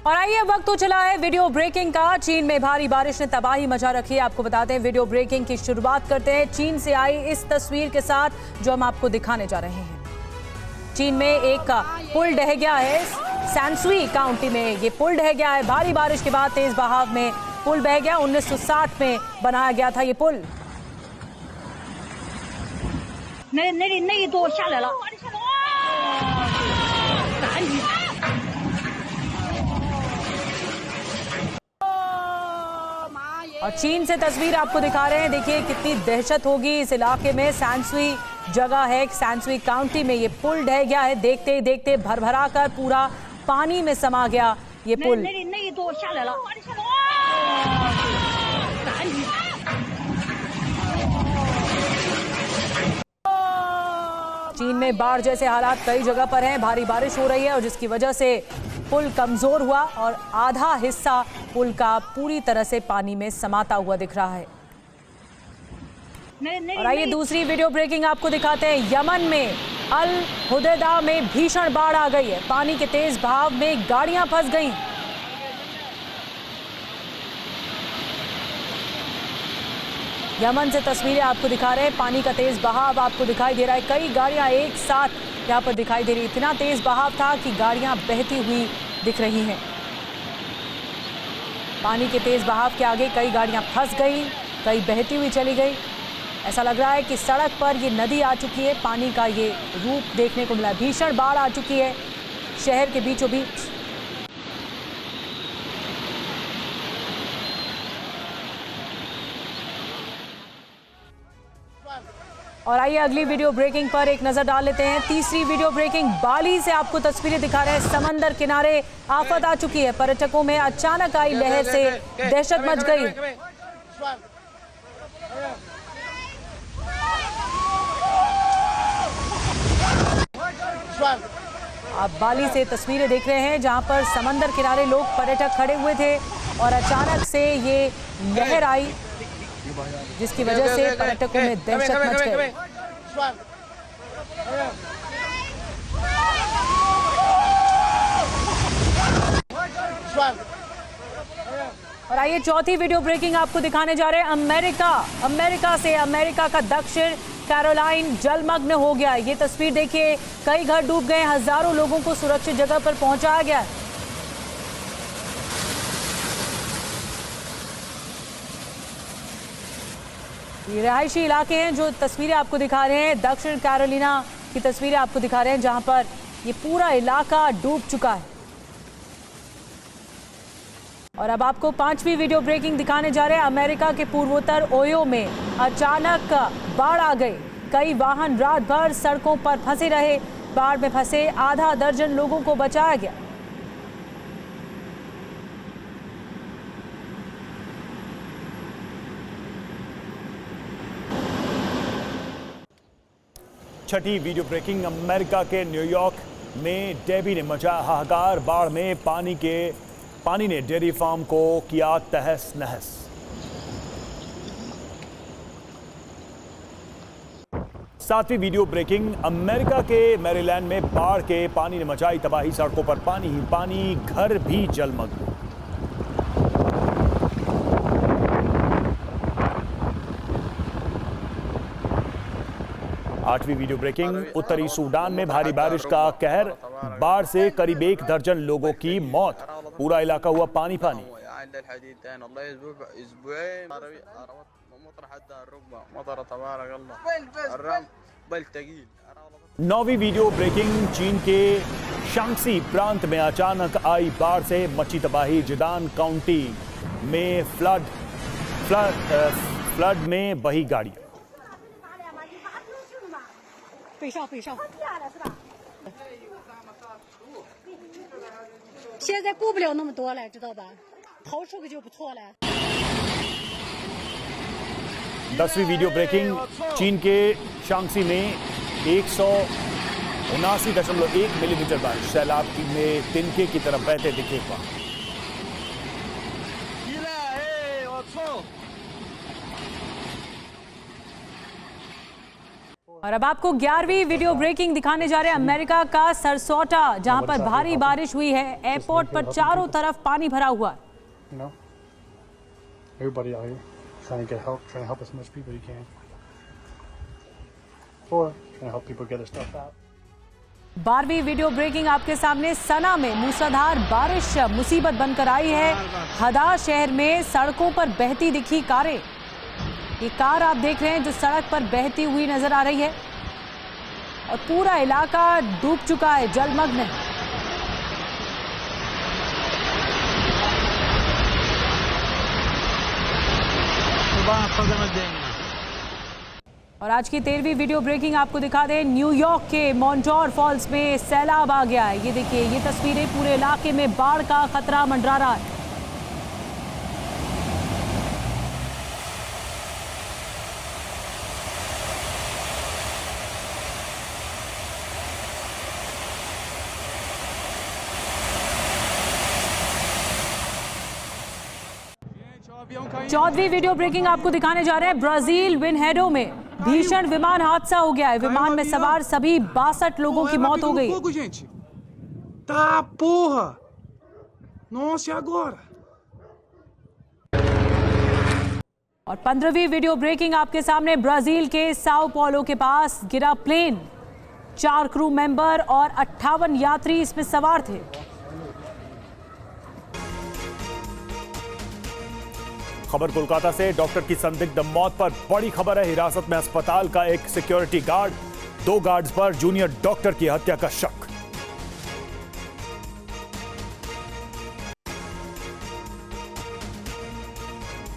और आइए वक्त तो चला है वीडियो ब्रेकिंग का। चीन में भारी बारिश ने तबाही मचा रखी है, आपको बताते हैं। वीडियो ब्रेकिंग की शुरुआत करते हैं चीन से आई इस तस्वीर के साथ जो हम आपको दिखाने जा रहे हैं। चीन में एक पुल ढह गया है, सैनसुई काउंटी में ये पुल ढह गया है। भारी बारिश के बाद तेज बहाव में पुल बह गया। 1960 में बनाया गया था ये पुल। और चीन से तस्वीर आपको दिखा रहे हैं, देखिए कितनी दहशत होगी इस इलाके में। सैनसुई जगह है, सैनसुई काउंटी में ये पुल ढह गया है। देखते ही देखते भरभरा कर पूरा पानी में समा गया ये पुल। चीन में बाढ़ जैसे हालात कई जगह पर हैं, भारी बारिश हो रही है और जिसकी वजह से पुल कमजोर हुआ और आधा हिस्सा पुल का पूरी तरह से पानी में समाता हुआ दिख रहा है। और आइए दूसरी वीडियो ब्रेकिंग आपको दिखाते हैं। यमन में अल हुदैदा में भीषण बाढ़ आ गई है। पानी के तेज बहाव में गाड़ियां फंस गई। यमन से तस्वीरें आपको दिखा रहे हैं। पानी का तेज बहाव आपको दिखाई दे रहा है। कई गाड़ियां एक साथ यहाँ पर दिखाई दे रही। इतना तेज बहाव था कि गाड़ियां बहती हुई दिख रही हैं। पानी के तेज बहाव के आगे कई गाड़ियां फंस गई, कई बहती हुई चली गई। ऐसा लग रहा है कि सड़क पर ये नदी आ चुकी है। पानी का ये रूप देखने को मिला। भीषण बाढ़ आ चुकी है शहर के बीचों बीच। और आइए अगली वीडियो ब्रेकिंग पर एक नजर डाल लेते हैं। तीसरी वीडियो ब्रेकिंग बाली से आपको तस्वीरें दिखा रहे हैं। समंदर किनारे आफत आ चुकी है। पर्यटकों में अचानक आई लहर से दहशत मच गई। आप बाली से तस्वीरें देख रहे हैं जहां पर समंदर किनारे लोग पर्यटक खड़े हुए थे और अचानक से ये लहर आई जिसकी वजह से पर्यटकों में दहशत मच गई। और आइए चौथी वीडियो ब्रेकिंग आपको दिखाने जा रहे हैं। अमेरिका का दक्षिण कैरोलाइन जलमग्न हो गया। ये तस्वीर देखिए, कई घर डूब गए, हजारों लोगों को सुरक्षित जगह पर पहुंचाया गया। ये रिहायशी इलाके हैं जो तस्वीरें आपको दिखा रहे हैं। दक्षिण कैरोलिना की तस्वीरें आपको दिखा रहे हैं जहां पर ये पूरा इलाका डूब चुका है। और अब आपको पांचवी वीडियो ब्रेकिंग दिखाने जा रहे हैं। अमेरिका के पूर्वोत्तर ओयो में अचानक बाढ़ आ गई। कई वाहन रात भर सड़कों पर फंसे रहे। बाढ़ में फंसे आधा दर्जन लोगों को बचाया गया। छठी वीडियो ब्रेकिंग अमेरिका के न्यूयॉर्क में डेबी ने मचाया हाहाकार। बाढ़ में पानी ने डेयरी फार्म को किया तहस नहस। सातवीं वीडियो ब्रेकिंग अमेरिका के मैरीलैंड में बाढ़ के पानी ने मचाई तबाही। सड़कों पर पानी ही पानी, घर भी जलमग्न। आठवीं वीडियो ब्रेकिंग उत्तरी सूडान में भारी बारिश का कहर। बाढ़ से करीब 1 दर्जन लोगों की मौत। पूरा इलाका हुआ पानी पानी। नौवीं वीडियो ब्रेकिंग चीन के शांक्सी प्रांत में अचानक आई बाढ़ से मची तबाही। जिदान काउंटी में फ्लड में बही गाड़ियां। 北上，现在顾不了那么多了，知道吧？逃出去就不错了。 10वीं वीडियो ब्रेकिंग चीन के शांक्सी में 179.1 मिलीमीटर बारिश। सैलाब में तिनके की तरफ बहते दिखे वहां। और अब आपको 11वीं वीडियो ब्रेकिंग दिखाने जा रहे हैं। अमेरिका का सरसोटा जहां पर भारी बारिश हुई है। एयरपोर्ट पर चारों तरफ पानी भरा हुआ है। trying to help as much people you can, or trying to help people get their stuff out. 12वीं वीडियो ब्रेकिंग आपके सामने। सना में मूसलाधार बारिश मुसीबत बनकर आई है। हदा शहर में सड़कों पर बहती दिखी कारें। ये कार आप देख रहे हैं जो सड़क पर बहती हुई नजर आ रही है और पूरा इलाका डूब चुका है, जलमग्न है। और आज की 13वीं वीडियो ब्रेकिंग आपको दिखा दें। न्यूयॉर्क के मॉन्टोर फॉल्स में सैलाब आ गया है। ये देखिए, ये तस्वीरें पूरे इलाके में बाढ़ का खतरा मंडरा रहा है। चौथी वीडियो ब्रेकिंग आपको दिखाने जा रहे हैं। ब्राजील विनहेडो में भीषण विमान हादसा हो गया है। विमान में सवार सभी 62 लोगों की मौत हो गई। और 15वीं वीडियो ब्रेकिंग आपके सामने। ब्राजील के साओ पौलो के पास गिरा प्लेन। 4 क्रू मेंबर और 58 यात्री इसमें सवार थे। खबर कोलकाता से। डॉक्टर की संदिग्ध मौत पर बड़ी खबर है। हिरासत में अस्पताल का एक सिक्योरिटी गार्ड। 2 गार्ड्स पर जूनियर डॉक्टर की हत्या का शक।